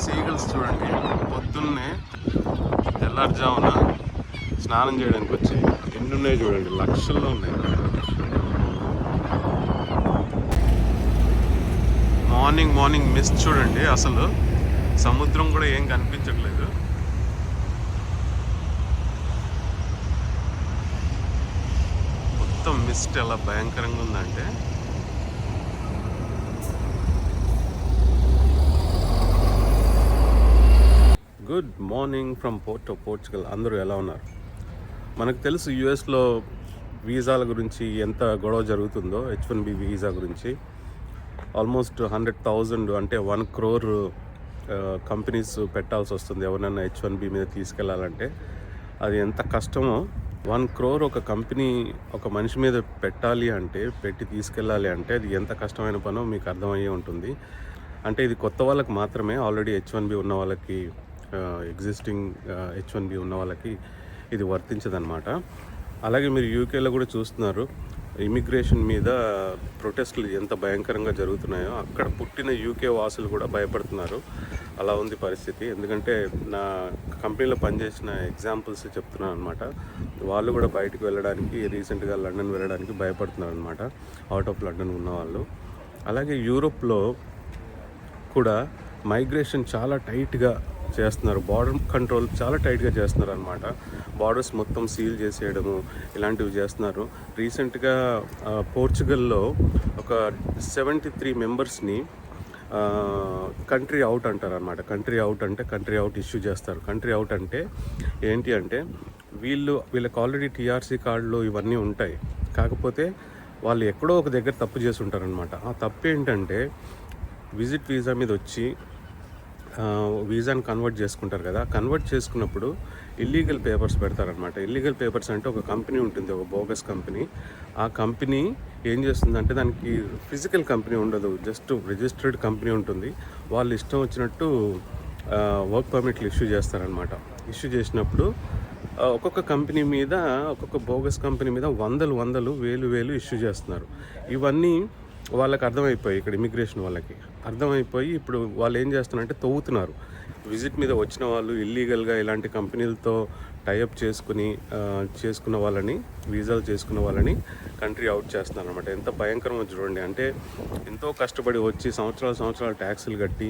Seagulls చూడండి, పొద్దున్నే తెల్లారుజామున స్నానం చేయడానికి వచ్చాయి. ఎన్ని ఉన్నాయి చూడండి, లక్షల్లో ఉన్నాయి. మార్నింగ్ మిస్ట్ చూడండి, అసలు సముద్రం కూడా ఏం కనిపించట్లేదు. మొత్తం మిస్ట్ ఎలా భయంకరంగా ఉందంటే గుడ్ మార్నింగ్ ఫ్రమ్ పోర్చుగల్. అందరూ ఎలా ఉన్నారు? మనకు తెలుసు యుఎస్లో వీసాల గురించి ఎంత గొడవ జరుగుతుందో. H1B వీసా గురించి ఆల్మోస్ట్ 100,000 అంటే 1 crore కంపెనీస్ పెట్టాల్సి వస్తుంది ఎవరినైనా H1B మీద తీసుకెళ్లాలంటే. అది ఎంత కష్టమో. 1 crore ఒక కంపెనీ ఒక మనిషి మీద పెట్టాలి అంటే, పెట్టి తీసుకెళ్ళాలి అంటే అది ఎంత కష్టమైన పనో మీకు అర్థమయ్యే ఉంటుంది. అంటే ఇది కొత్త వాళ్ళకి మాత్రమే. ఆల్రెడీ H1B ఉన్న వాళ్ళకి, ఎగ్జిస్టింగ్ H1B ఉన్న వాళ్ళకి ఇది వర్తించదన్నమాట. అలాగే మీరు యూకేలో కూడా చూస్తున్నారు, ఇమిగ్రేషన్ మీద ప్రొటెస్టులు ఎంత భయంకరంగా జరుగుతున్నాయో. అక్కడ పుట్టిన యూకే వాసులు కూడా భయపడుతున్నారు. అలా ఉంది పరిస్థితి. ఎందుకంటే నా కంపెనీలో పనిచేసిన ఎగ్జాంపుల్స్ చెప్తున్నాను అనమాట. వాళ్ళు కూడా బయటకు వెళ్ళడానికి, రీసెంట్గా లండన్ వెళ్ళడానికి భయపడుతున్నారు అనమాట, అవుట్ ఆఫ్ లండన్ ఉన్న వాళ్ళు. అలాగే యూరోప్లో కూడా మైగ్రేషన్ చాలా టైట్గా చేస్తున్నారు. బార్డర్ కంట్రోల్ చాలా టైట్గా చేస్తున్నారు అనమాట. బార్డర్స్ మొత్తం సీల్ చేసేయడము ఇలాంటివి చేస్తున్నారు. రీసెంట్గా పోర్చుగల్లో ఒక 73 మెంబర్స్ని కంట్రీ అవుట్ అంటారు అనమాట. కంట్రీ అవుట్ అంటే కంట్రీ అవుట్ ఇష్యూ చేస్తారు. కంట్రీ అవుట్ అంటే ఏంటి అంటే వీళ్ళకి ఆల్రెడీ TRC కార్డులు ఇవన్నీ ఉంటాయి. కాకపోతే వాళ్ళు ఎక్కడో ఒక దగ్గర తప్పు చేసి ఉంటారనమాట. ఆ తప్పు ఏంటంటే విజిట్ వీసా మీద వచ్చి వీసాని కన్వర్ట్ చేసుకుంటారు కదా. కన్వర్ట్ చేసుకున్నప్పుడు ఇల్లీగల్ పేపర్స్ పెడతారనమాట. ఇల్లీగల్ పేపర్స్ అంటే ఒక కంపెనీ ఉంటుంది, ఒక బోగస్ కంపెనీ. ఆ కంపెనీ ఏం చేస్తుందంటే, దానికి ఫిజికల్ కంపెనీ ఉండదు, జస్ట్ రిజిస్టర్డ్ కంపెనీ ఉంటుంది. వాళ్ళు ఇష్టం వచ్చినట్టు వర్క్ పర్మిట్లు ఇష్యూ చేస్తారనమాట. ఇష్యూ చేసినప్పుడు ఒక్కొక్క కంపెనీ మీద, ఒక్కొక్క బోగస్ కంపెనీ మీద వందలు వేలు ఇష్యూ చేస్తున్నారు. ఇవన్నీ వాళ్ళకి అర్థమైపోయి, ఇక్కడ ఇమిగ్రేషన్ వాళ్ళకి అర్థమైపోయి ఇప్పుడు వాళ్ళు ఏం చేస్తున్నారంటే తవ్వుతున్నారు. విజిట్ మీద వచ్చిన వాళ్ళు ఇల్లీగల్గా ఇలాంటి కంపెనీలతో టైఅప్ చేసుకున్న వాళ్ళని, వీసాలు చేసుకున్న వాళ్ళని కంట్రీ అవుట్ చేస్తున్నారు అనమాట. ఎంత భయంకరమో చూడండి. అంటే ఎంతో కష్టపడి వచ్చి సంవత్సరాలు ట్యాక్సులు కట్టి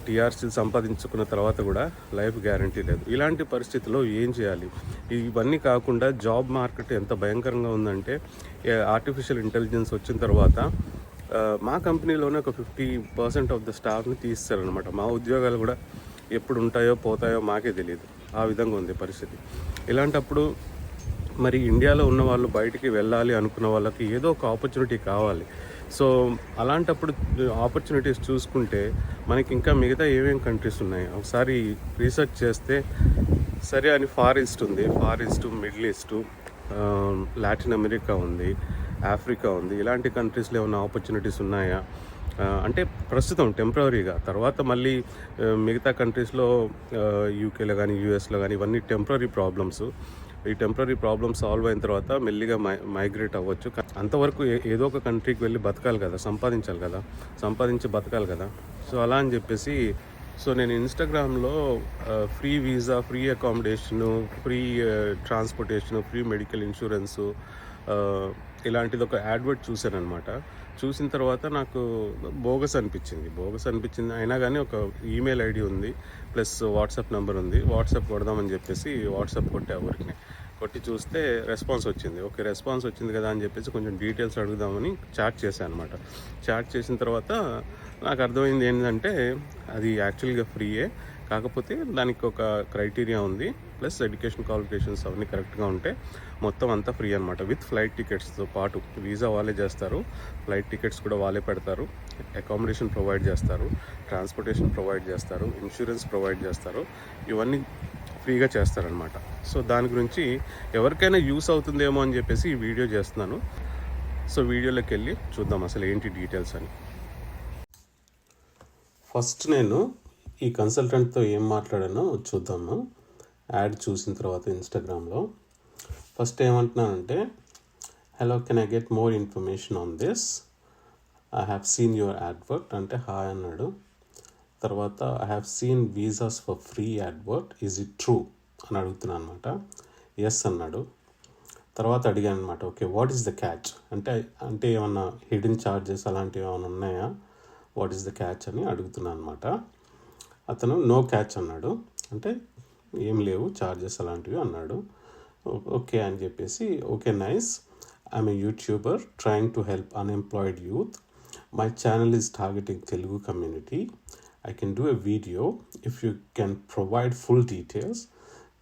TRCలు సంపాదించుకున్న తర్వాత కూడా లైఫ్ గ్యారంటీ లేదు. ఇలాంటి పరిస్థితుల్లో ఏం చేయాలి? ఇవన్నీ కాకుండా జాబ్ మార్కెట్ ఎంత భయంకరంగా ఉందంటే, ఆర్టిఫిషియల్ ఇంటెలిజెన్స్ వచ్చిన తర్వాత మా కంపెనీలోనే ఒక 50% ఆఫ్ ద స్టాఫ్ని తీస్తారనమాట. మా ఉద్యోగాలు కూడా ఎప్పుడు ఉంటాయో పోతాయో మాకే తెలియదు. ఆ విధంగా ఉంది పరిస్థితి. ఇలాంటప్పుడు మరి ఇండియాలో ఉన్న వాళ్ళు బయటికి వెళ్ళాలి అనుకున్న వాళ్ళకి ఏదో ఒక ఆపర్చునిటీ కావాలి. సో అలాంటప్పుడు ఆపర్చునిటీస్ చూసుకుంటే మనకి ఇంకా మిగతా ఏమేం కంట్రీస్ ఉన్నాయి ఒకసారి రీసెర్చ్ చేస్తే సరే అని ఫార్ ఈస్ట్ ఉంది, far east, middle east, Latin America ఉంది, ఆఫ్రికా ఉంది. ఇలాంటి కంట్రీస్లో ఏమైనా ఆపర్చునిటీస్ ఉన్నాయా అంటే ప్రస్తుతం టెంపరరీగా, తర్వాత మళ్ళీ మిగతా కంట్రీస్లో యూకేలో కానీ యూఎస్లో కానీ ఇవన్నీ టెంపరరీ ప్రాబ్లమ్స్. ఈ టెంపరరీ ప్రాబ్లమ్స్ సాల్వ్ అయిన తర్వాత మెల్లిగా మైగ్రేట్ అవ్వచ్చు. అంతవరకు ఏదో ఒక కంట్రీకి వెళ్ళి బతకాలి కదా, సంపాదించి బతకాలి కదా. సో అలా అని చెప్పేసి నేను ఇన్స్టాగ్రామ్లో free visa, free accommodation, free transportation, free medical insurance ఇలాంటిది ఒక యాడ్వర్ట్ చూశానమాట. చూసిన తర్వాత నాకు బోగస్ అనిపించింది. అయినా కానీ ఒక ఈమెయిల్ ఐడి ఉంది, ప్లస్ వాట్సాప్ నెంబర్ ఉంది. వాట్సాప్ కొడదామని చెప్పేసి వాట్సాప్ కొట్టే ఎవరికి కొట్టి చూస్తే రెస్పాన్స్ వచ్చింది. ఓకే, రెస్పాన్స్ వచ్చింది కదా అని చెప్పేసి కొంచెం డీటెయిల్స్ అడుగుదామని చాట్ చేశాను అనమాట. చాట్ చేసిన తర్వాత నాకు అర్థమైంది ఏంటంటే అది యాక్చువల్గా ఫ్రీయే, కాకపోతే దానికి ఒక క్రైటీరియా ఉంది, ప్లస్ ఎడ్యుకేషన్ క్వాలిఫికేషన్స్ అవన్నీ కరెక్ట్గా ఉంటే మొత్తం అంతా ఫ్రీ అనమాట. విత్ ఫ్లైట్ టికెట్స్తో పాటు వీసా వాళ్ళే చేస్తారు, ఫ్లైట్ టికెట్స్ కూడా వాళ్ళే పెడతారు, అకామిడేషన్ ప్రొవైడ్ చేస్తారు, ట్రాన్స్పోర్టేషన్ ప్రొవైడ్ చేస్తారు, ఇన్సూరెన్స్ ప్రొవైడ్ చేస్తారు. ఇవన్నీ ఫ్రీగా చేస్తారనమాట. సో దాని గురించి ఎవరికైనా యూస్ అవుతుందేమో అని చెప్పేసి ఈ వీడియో చేస్తున్నాను. సో వీడియోలోకి వెళ్ళి చూద్దాం అసలు ఏంటి డీటెయిల్స్ అని. ఫస్ట్ నేను ఈ కన్సల్టెంట్తో ఏం మాట్లాడానో చూద్దాము. యాడ్ చూసిన తర్వాత ఇన్స్టాగ్రామ్లో ఫస్ట్ ఏమంటున్నానంటే, hello, can I get more information on this, I have seen your advert అంటే హాయ్ అన్నాడు. తర్వాత I have seen visas for free advert, is it true అని అడుగుతున్నాను అనమాట. ఎస్ అన్నాడు. తర్వాత అడిగాను అనమాట, okay what is the catch అంటే ఏమన్నా హిడెన్ ఛార్జెస్ అలాంటివి ఏమైనా ఉన్నాయా, వాట్ ఈస్ ద క్యాచ్ అని అడుగుతున్నాను అనమాట. అతను నో క్యాచ్ అన్నాడు, అంటే ఏం లేవు ఛార్జెస్ అలాంటివి అన్నాడు. ఓకే అని చెప్పేసి, okay nice, I'm a YouTuber trying to help unemployed youth, my channel is targeting Telugu community, I can do a video if you can provide full details,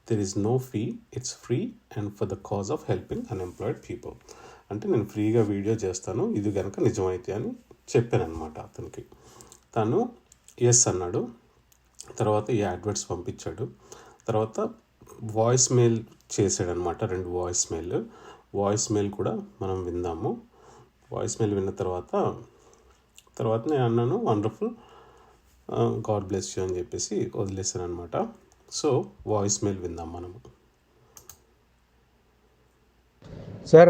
there is no fee, it's free and for the cause of helping unemployed people. అంటే నేను ఫ్రీగా video చేస్తాను ఇది కనుక నిజమైతే అని చెప్పాను అనమాట అతనికి. తను ఎస్ అన్నాడు. తర్వాత ఈ అడ్వర్ట్స్ పంపించాడు. తర్వాత వాయిస్ మెయిల్ చేశాడనమాట, 2 వాయిస్ మెయిల్ కూడా మనం విందాము. వాయిస్ మెయిల్ విన్న తర్వాత నేను అన్నాను వండర్ఫుల్, గాడ్ బ్లెస్ యూ అని చెప్పేసి వదిలేసాను అనమాట. సో వాయిస్ మెయిల్ విందాం మనము. Sir,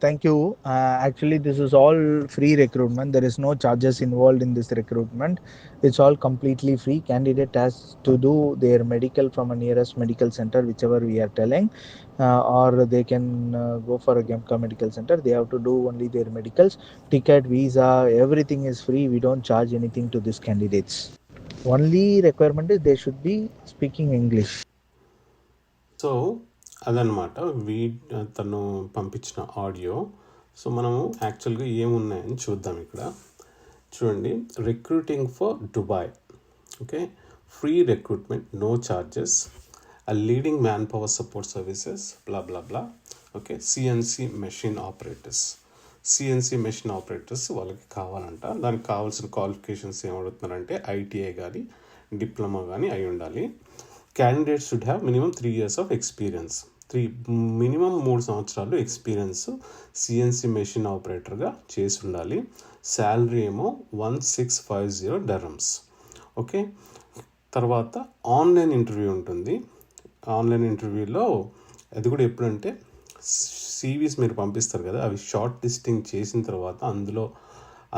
thank you. Actually, this is all free recruitment. There is no charges involved in this recruitment. It's all completely free. Candidate has to do their medical from a nearest medical center, whichever we are telling, or they can go for a Gemca medical center. They have to do only their medicals, ticket, visa, everything is free. We don't charge anything to these candidates. Only requirement is they should be speaking English. So అదనమాట తను పంపించిన audio. So మనము యాక్చువల్గా ఏమున్నాయని చూద్దాం. ఇక్కడ చూడండి, recruiting for Dubai, okay, free recruitment, no charges, a leading manpower support services, blah blah blah. Okay, CNC machine operators వాళ్ళకి కావాలంట. దానికి కావాల్సిన క్వాలిఫికేషన్స్ ఏమడుగుతున్నారంటే ఐటీఐ కానీ డిప్లొమా కానీ అయి ఉండాలి. Candidates should have minimum 3 years of experience, minimum 3 సంవత్సరాలు experience CNC machine ఆపరేటర్గా చేసి ఉండాలి. శాలరీ ఏమో 1650 dirhams. ఓకే, తర్వాత ఆన్లైన్ ఇంటర్వ్యూ ఉంటుంది. ఆన్లైన్ ఇంటర్వ్యూలో అది కూడా ఎప్పుడంటే సివీస్ మీరు పంపిస్తారు కదా, అవి షార్ట్ లిస్టింగ్ చేసిన తర్వాత అందులో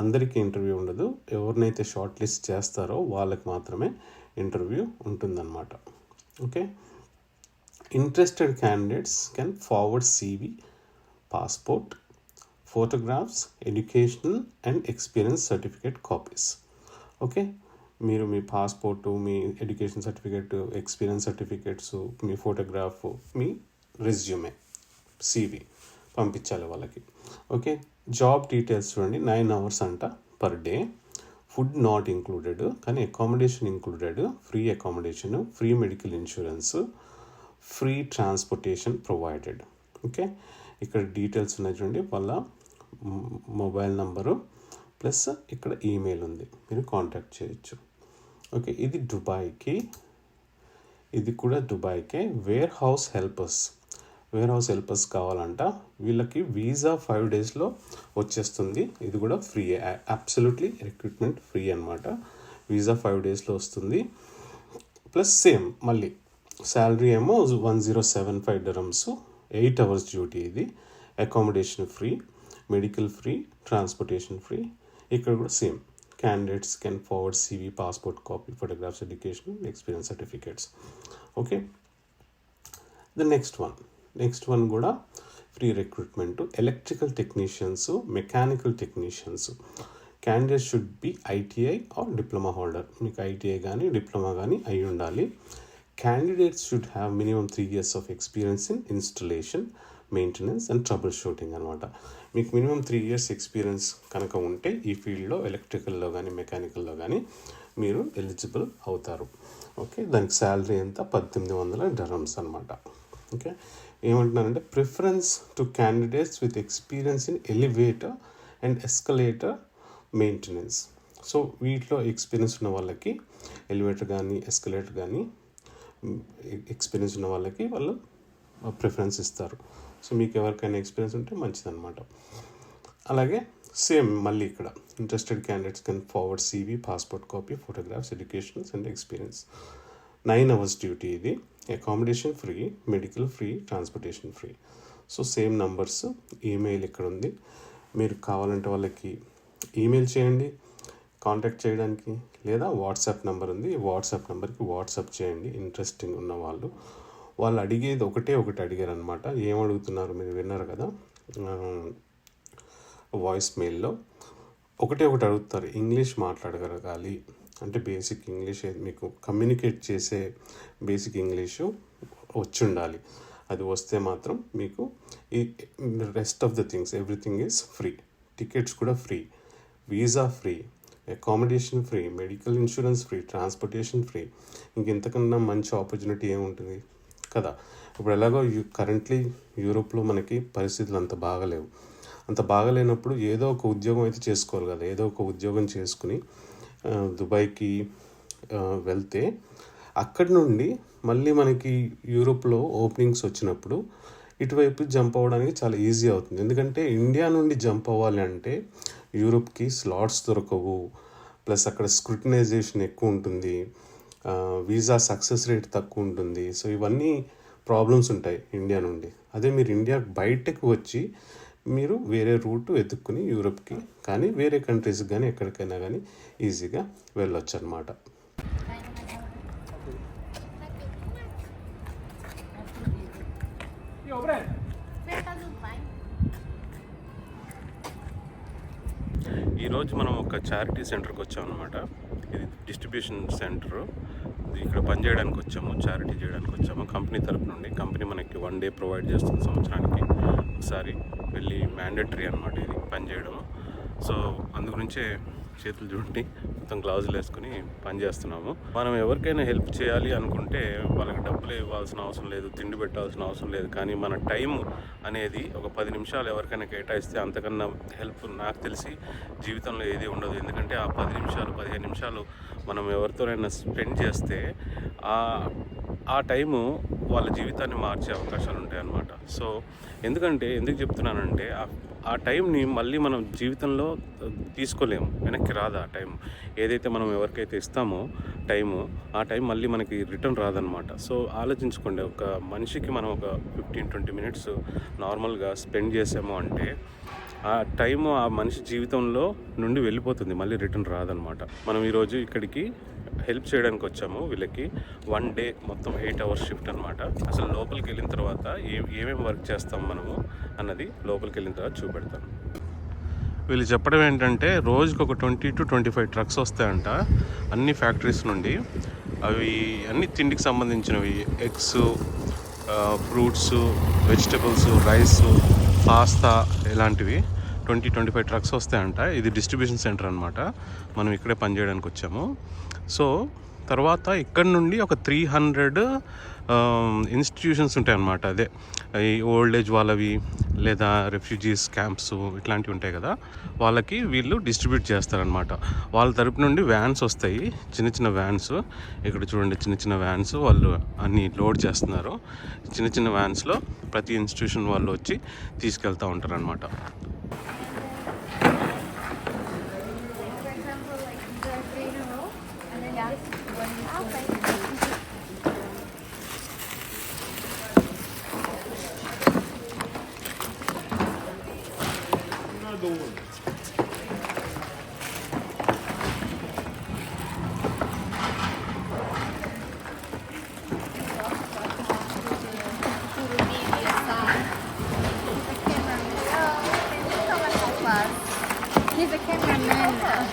అందరికీ ఇంటర్వ్యూ ఉండదు. ఎవరినైతే షార్ట్ లిస్ట్ చేస్తారో వాళ్ళకి మాత్రమే ఇంటర్వ్యూ ఉంటుందన్నమాట. Okay, interested candidates can forward CV, passport, photographs, educational and experience certificate copies. Okay, మీరు మీ పాస్పోర్టు, మీ ఎడ్యుకేషన్ సర్టిఫికేట్, ఎక్స్పీరియన్స్ సర్టిఫికేట్స్, మీ ఫోటోగ్రాఫ్, మీ రెజ్యూమే, సివి పంపించాలి వాళ్ళకి. ఓకే, జాబ్ డీటెయిల్స్ చూడండి. 9 hours అంట per day, food not included కానీ accommodation included, free accommodation, free medical insurance, free transportation provided. Okay, ఇక్కడ డీటెయిల్స్ ఉన్నాయి చూడండి, వాళ్ళ మొబైల్ నంబరు ప్లస్ ఇక్కడ ఈమెయిల్ ఉంది, మీరు కాంటాక్ట్ చేయొచ్చు. ఓకే, ఇది దుబాయ్కి, ఇది కూడా దుబాయ్కే. వేర్ హౌస్ హెల్పర్స్ కావాలంట. వీళ్ళకి వీసా 5 daysలో వచ్చేస్తుంది. ఇది కూడా ఫ్రీ, అబ్సల్యూట్లీ రిక్రూట్మెంట్ ఫ్రీ అనమాట. వీసా 5 daysలో వస్తుంది. ప్లస్ సేమ్ మళ్ళీ శాలరీ ఏమో 1075 dirhams, 8 hours డ్యూటీ. ఇది accommodation free, medical free, transportation free. ఇక్కడ కూడా same, candidates can forward CV, passport copy, photographs, education, experience certificates. Okay, the next one కూడా free recruitment to electrical technicians, mechanical technicians. Candidates should be ITI or diploma holder. మీకు ITI కానీ diploma కానీ అయి ఉండాలి. Candidates should have minimum 3 years of experience in installation, maintenance and trouble shooting అనమాట. మీకు minimum 3 years experience కనుక ఉంటే ఈ ఫీల్డ్లో, ఎలక్ట్రికల్లో కానీ మెకానికల్లో కానీ మీరు ఎలిజిబుల్ అవుతారు. ఓకే, దానికి శాలరీ ఎంత 1800 dirhams అనమాట. ఓకే, ఏమంటున్నారంటే preference to candidates with experience in elevator and escalator maintenance. So వీటిలో ఎక్స్పీరియన్స్ ఉన్న వాళ్ళకి ఎలివేటర్ కానీ ఎస్కలేటర్ కానీ ఎక్స్పీరియన్స్ ఉన్న వాళ్ళకి వాళ్ళు ప్రిఫరెన్స్ ఇస్తారు. సో మీకు ఎవరికైనా ఎక్స్పీరియన్స్ ఉంటే మంచిదన్నమాట. అలాగే సేమ్ మళ్ళీ ఇక్కడ interested candidates can forward CV, passport copy, photographs, educations and experience. 9 hours duty. ఇది accommodation free, medical free, transportation free. So same numbers, email ఇక్కడ ఉంది. మీరు కావాలంటే వాళ్ళకి ఈమెయిల్ చేయండి, కాంటాక్ట్ చేయడానికి, లేదా వాట్సాప్ నెంబర్ ఉంది, ఈ వాట్సాప్ నెంబర్కి వాట్సాప్ చేయండి. ఇంట్రెస్టింగ్ ఉన్న వాళ్ళు అడిగేది ఒకటి అడిగారు అనమాట. ఏం అడుగుతున్నారు మీరు విన్నారు కదా వాయిస్ మెయిల్లో. ఒకటి అడుగుతారు, ఇంగ్లీష్ మాట్లాడగలగాలి అంటే బేసిక్ ఇంగ్లీష్, మీకు కమ్యూనికేట్ చేసే బేసిక్ ఇంగ్లీషు వచ్చి ఉండాలి. అది వస్తే మాత్రం మీకు ఈ rest of the things everything is free. Tickets కూడా free, visa free, accommodation free, medical insurance free, transportation free. ఇంకెంతకన్నా మంచి ఆపర్చునిటీ ఏముంటుంది కదా. ఇప్పుడు ఎలాగో కరెంట్లీ యూరోప్లో మనకి పరిస్థితులు అంత బాగలేవు. అంత బాగలేనప్పుడు ఏదో ఒక ఉద్యోగం అయితే చేసుకోవాలి కదా. ఏదో ఒక ఉద్యోగం చేసుకుని దుబాయ్కి వెళ్తే అక్కడి నుండి మళ్ళీ మనకి యూరోప్లో ఓపెనింగ్స్ వచ్చినప్పుడు ఇటువైపు జంప్ అవ్వడానికి చాలా ఈజీ అవుతుంది. ఎందుకంటే ఇండియా నుండి జంప్ అవ్వాలి అంటే యూరోప్కి స్లాట్స్ దొరకవు, ప్లస్ అక్కడ స్క్రూటినైజేషన్ ఎక్కువ ఉంటుంది, వీసా సక్సెస్ రేట్ తక్కువ ఉంటుంది. సో ఇవన్నీ ప్రాబ్లమ్స్ ఉంటాయి ఇండియా నుండి. అదే మీరు ఇండియా బయటకు వచ్చి మీరు వేరే రూట్ వెతుక్కుని యూరోప్కి కానీ వేరే కంట్రీస్కి కానీ ఎక్కడికైనా కానీ ఈజీగా వెళ్ళొచ్చు అనమాట. ఈరోజు మనం ఒక చారిటీ సెంటర్కి వచ్చాం అనమాట. ఇది డిస్ట్రిబ్యూషన్ సెంటరు. ఇక్కడ పనిచేయడానికి వచ్చాము, చారిటీ చేయడానికి వచ్చాము. కంపెనీ తరపు నుండి కంపెనీ మనకి 1 డే ప్రొవైడ్ చేస్తుంది సంవత్సరానికి ఒకసారి. వెళ్ళి మ్యాండేటరీ అనమాట ఇది పనిచేయడం. సో అందుగురించే చేతులు చూడండి మొత్తం గ్లౌజులు వేసుకుని పనిచేస్తున్నాము. మనం ఎవరికైనా హెల్ప్ చేయాలి అనుకుంటే వాళ్ళకి డబ్బులు ఇవ్వాల్సిన అవసరం లేదు, తిండి పెట్టాల్సిన అవసరం లేదు. కానీ మన టైం అనేది ఒక 10 నిమిషాలు ఎవరికైనా కేటాయిస్తే అంతకన్నా హెల్ప్ నాకు తెలిసి జీవితంలో ఏది ఉండదు. ఎందుకంటే ఆ 10 నిమిషాలు 15 నిమిషాలు మనం ఎవరితోనైనా స్పెండ్ చేస్తే ఆ టైము వాళ్ళ జీవితాన్ని మార్చే అవకాశాలు ఉంటాయన్నమాట. సో ఎందుకు చెప్తున్నానంటే ఆ టైంని మళ్ళీ మనం జీవితంలో తీసుకోలేము, వెనక్కి రాదు. ఆ టైం ఏదైతే మనం ఎవరికైతే ఇస్తామో టైము, ఆ టైం మళ్ళీ మనకి రిటర్న్ రాదనమాట. సో ఆలోచించుకోండి, ఒక మనిషికి మనం ఒక 15-20 మినిట్స్ నార్మల్గా స్పెండ్ చేసాము అంటే ఆ టైము ఆ మనిషి జీవితంలో నుండి వెళ్ళిపోతుంది, మళ్ళీ రిటర్న్ రాదనమాట. మనం ఈరోజు ఇక్కడికి హెల్ప్ చేయడానికి వచ్చాము. వీళ్ళకి 1 డే మొత్తం 8 hours షిఫ్ట్ అనమాట. అసలు లోపలికి వెళ్ళిన తర్వాత ఏమేమి వర్క్ చేస్తాం మనము అన్నది లోపలికి వెళ్ళిన తర్వాత చూపెడతాను. వీళ్ళు చెప్పడం ఏంటంటే రోజుకి ఒక 20 to 25 ట్రక్స్ వస్తాయంట అన్ని ఫ్యాక్టరీస్ నుండి. అవి అన్ని తిండికి సంబంధించినవి, eggs, fruits, vegetables, rice, pasta ఇలాంటివి 20-25 ట్రక్స్ వస్తాయంట. ఇది డిస్ట్రిబ్యూషన్ సెంటర్ అనమాట. మనం ఇక్కడే పనిచేయడానికి వచ్చాము. సో తర్వాత ఇక్కడ నుండి ఒక 300 ఇన్స్టిట్యూషన్స్ ఉంటాయి అన్నమాట. అదే ఈ ఓల్డ్ ఏజ్ వాళ్ళవి లేదా రెఫ్యూజీస్ క్యాంప్స్ ఇట్లాంటివి ఉంటాయి కదా, వాళ్ళకి వీళ్ళు డిస్ట్రిబ్యూట్ చేస్తారనమాట. వాళ్ళ తరపు నుండి వ్యాన్స్ వస్తాయి, చిన్న వ్యాన్స్. ఇక్కడ చూడండి చిన్న వ్యాన్స్ వాళ్ళు అన్నీ లోడ్ చేస్తున్నారు. చిన్న వ్యాన్స్లో ప్రతి ఇన్స్టిట్యూషన్ వాళ్ళు వచ్చి తీసుకెళ్తూ ఉంటారు అనమాట. He's a cameraman.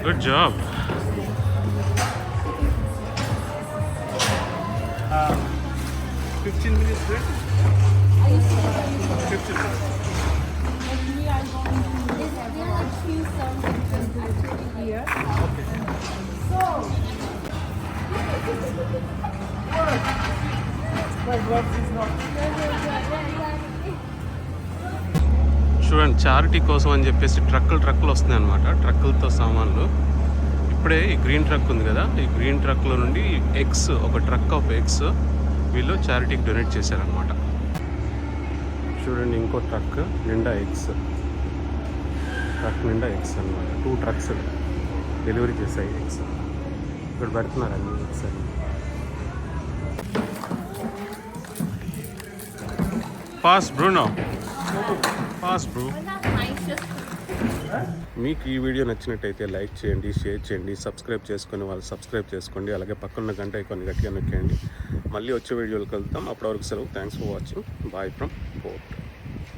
Good job. 15 minutes break? 15 minutes. Is there a queue somewhere? here. చూడండి, చారిటీ కోసం అని చెప్పేసి ట్రక్కులు వస్తున్నాయి అనమాట. ట్రక్కులతో సామాన్లు. ఇప్పుడే ఈ గ్రీన్ ట్రక్ ఉంది కదా, ఈ గ్రీన్ ట్రక్లో నుండి ఎగ్స్, ఒక ట్రక్ ఆఫ్ ఎగ్స్ వీళ్ళు చారిటీకి డొనేట్ చేశారనమాట. చూడండి, ఇంకో ట్రక్ నిండా ఎగ్స్, ట్రక్ నిండా ఎగ్స్ అనమాట. 2 ట్రక్స్ డెలివరీ చేశాయి ఎగ్స్. ఇక్కడ పెడుతున్నారు అన్ని ఎగ్స్ అని. Pass Bruno, pass Bru. మీకు ఈ వీడియో నచ్చినట్టయితే లైక్ చేయండి, షేర్ చేయండి, సబ్స్క్రైబ్ చేసుకొని వాళ్ళు సబ్స్క్రైబ్ చేసుకోండి. అలాగే పక్కన్న గంట ఐకాన్ గట్టిగా నొక్కండి. మళ్ళీ వచ్చే వీడియోలు కలుద్దాం. అప్పటివరకు సెలవు. Thanks for watching. Bye from port.